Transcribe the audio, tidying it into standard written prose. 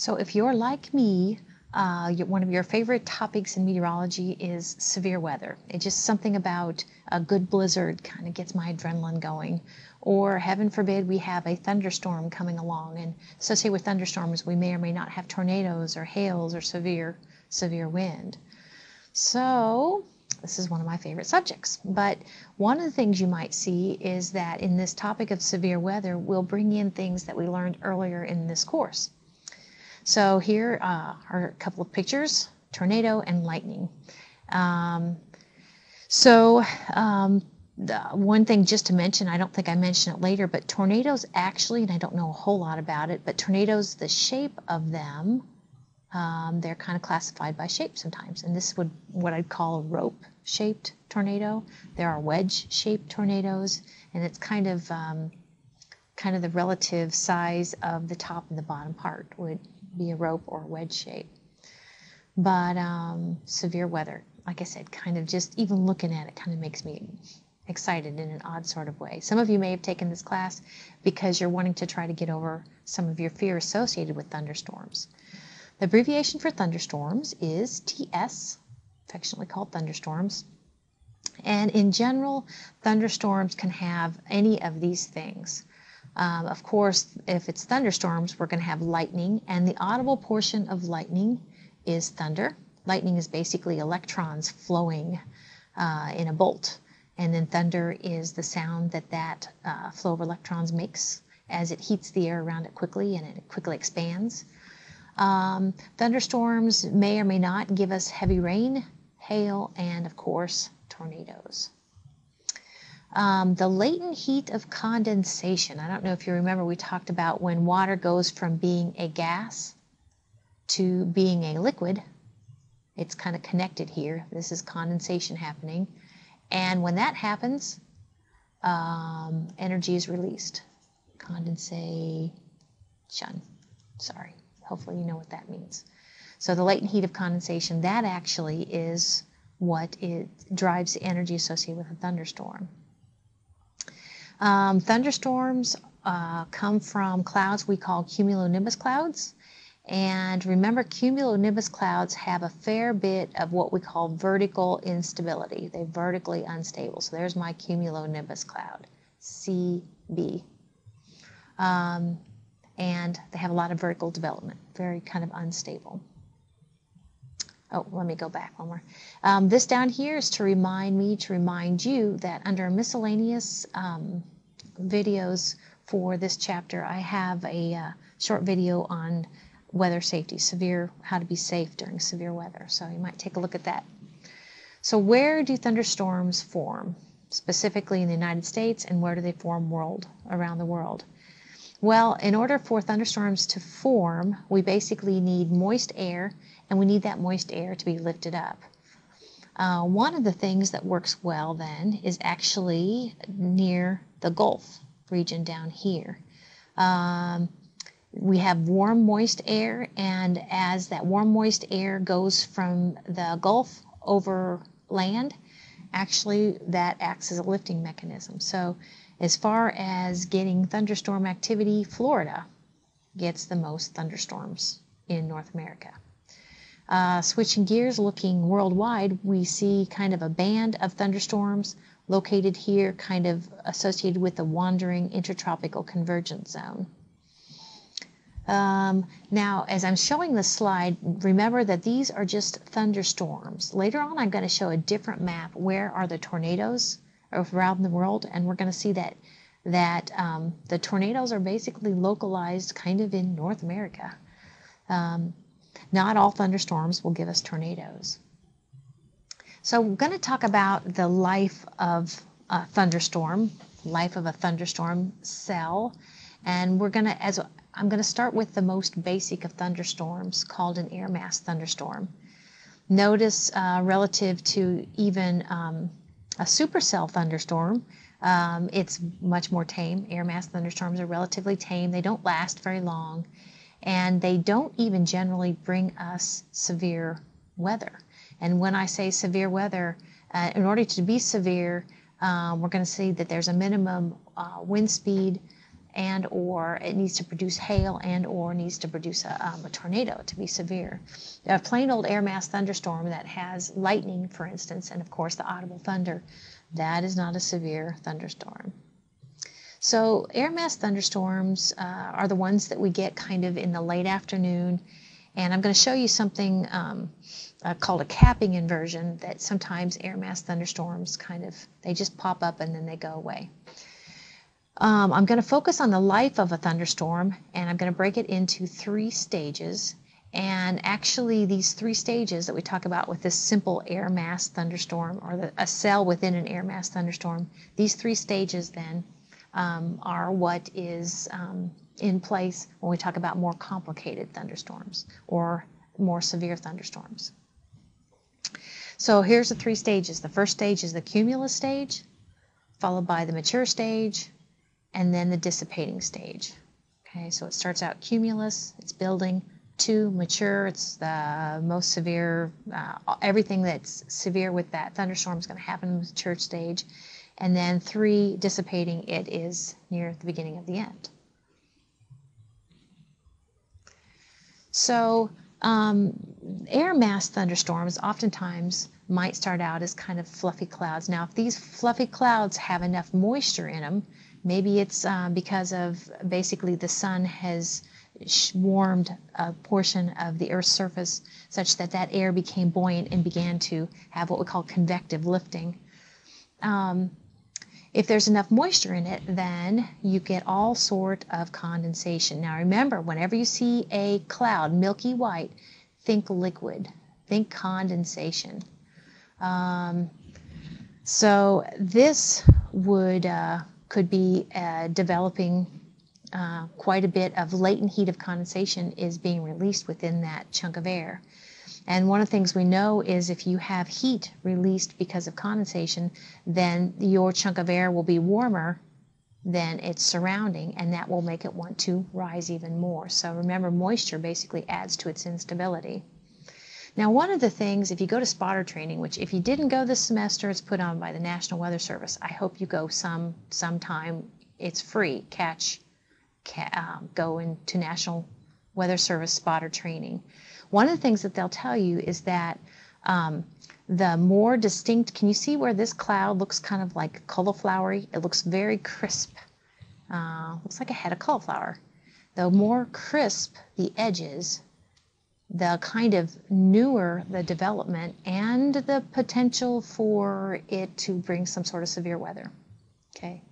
So if you're like me, one of your favorite topics in meteorology is severe weather. It's just something about a good blizzard kind of gets my adrenaline going. Or heaven forbid we have a thunderstorm coming along, and associated with thunderstorms we may or may not have tornadoes or hails or severe wind. So this is one of my favorite subjects. But one of the things you might see is that in this topic of severe weather, we'll bring in things that we learned earlier in this course. So here are a couple of pictures, tornado and lightning. The one thing just to mention, I don't think I mentioned it later, but tornadoes actually, and I don't know a whole lot about it, but tornadoes, the shape of them, they're kind of classified by shape sometimes. And this is what I'd call a rope-shaped tornado. There are wedge-shaped tornadoes, and it's kind of the relative size of the top and the bottom part would be a rope or a wedge shape. But severe weather, like I said, kind of just even looking at it kind of makes me excited in an odd sort of way. Some of you may have taken this class because you're wanting to try to get over some of your fear associated with thunderstorms. The abbreviation for thunderstorms is TS, affectionately called thunderstorms. And in general, thunderstorms can have any of these things. Of course, if it's thunderstorms, we're going to have lightning, and the audible portion of lightning is thunder. Lightning is basically electrons flowing in a bolt, and then thunder is the sound that flow of electrons makes as it heats the air around it quickly, and it quickly expands. Thunderstorms may or may not give us heavy rain, hail, and of course, tornadoes. The latent heat of condensation. I don't know if you remember, we talked about when water goes from being a gas to being a liquid. It's kind of connected here. This is condensation happening. And when that happens, energy is released. Condensation. Sorry. Hopefully you know what that means. So the latent heat of condensation, that actually is what drives the energy associated with a thunderstorm. Thunderstorms come from clouds we call cumulonimbus clouds. And remember, cumulonimbus clouds have a fair bit of what we call vertical instability. They're vertically unstable. So there's my cumulonimbus cloud, CB. And they have a lot of vertical development, very kind of unstable. Oh, let me go back one more. This down here is to remind you that under miscellaneous videos for this chapter, I have a short video on weather safety, how to be safe during severe weather. So you might take a look at that. So where do thunderstorms form, specifically in the United States, and where do they form around the world? Well, in order for thunderstorms to form, we basically need moist air, and we need that moist air to be lifted up. One of the things that works well then is actually near the Gulf region down here. We have warm, moist air, and as that warm, moist air goes from the Gulf over land, actually that acts as a lifting mechanism. So as far as getting thunderstorm activity, Florida gets the most thunderstorms in North America. Switching gears, looking worldwide, we see kind of a band of thunderstorms located here, kind of associated with the wandering intertropical convergence zone. Now, as I'm showing this slide, remember that these are just thunderstorms. Later on, I'm going to show a different map. Where are the tornadoes around the world? And we're going to see that the tornadoes are basically localized kind of in North America. Not all thunderstorms will give us tornadoes. So we're going to talk about the life of a thunderstorm, life of a thunderstorm cell, and I'm going to start with the most basic of thunderstorms, called an airmass thunderstorm. Notice relative to even a supercell thunderstorm, it's much more tame. Airmass thunderstorms are relatively tame. They don't last very long, and they don't even generally bring us severe weather. And when I say severe weather, in order to be severe, we're going to see that there's a minimum wind speed and or it needs to produce hail and or needs to produce a tornado to be severe. A plain old air mass thunderstorm that has lightning, for instance, and of course the audible thunder, that is not a severe thunderstorm. So air mass thunderstorms are the ones that we get kind of in the late afternoon, and I'm going to show you something called a capping inversion, that sometimes air mass thunderstorms they just pop up and then they go away. I'm going to focus on the life of a thunderstorm, and I'm going to break it into 3 stages. And actually these 3 stages that we talk about with this simple air mass thunderstorm, or a cell within an air mass thunderstorm, these 3 stages then are what is in place when we talk about more complicated thunderstorms or more severe thunderstorms. So here's the 3 stages. The first stage is the cumulus stage, followed by the mature stage, and then the dissipating stage. Okay, so it starts out cumulus, it's building. 2, mature, it's the most severe. Everything that's severe with that thunderstorm is going to happen in the mature stage. And then 3, dissipating, it is near the beginning of the end. So air mass thunderstorms oftentimes might start out as kind of fluffy clouds. Now, if these fluffy clouds have enough moisture in them, maybe it's because of basically the sun has warmed a portion of the Earth's surface such that that air became buoyant and began to have what we call convective lifting. If there's enough moisture in it, then you get all sort of condensation. Now remember, whenever you see a cloud, milky white, think liquid, think condensation. So this could be developing quite a bit of latent heat of condensation is being released within that chunk of air. And one of the things we know is if you have heat released because of condensation, then your chunk of air will be warmer than its surrounding, and that will make it want to rise even more. So remember, moisture basically adds to its instability. Now, one of the things, if you go to spotter training, which if you didn't go this semester, it's put on by the National Weather Service. I hope you go sometime. It's free. Go into National Weather Service spotter training. One of the things that they'll tell you is that the more distinct, can you see where this cloud looks kind of like cauliflowery? It looks very crisp. Looks like a head of cauliflower. The more crisp the edges, the kind of newer the development and the potential for it to bring some sort of severe weather. Okay.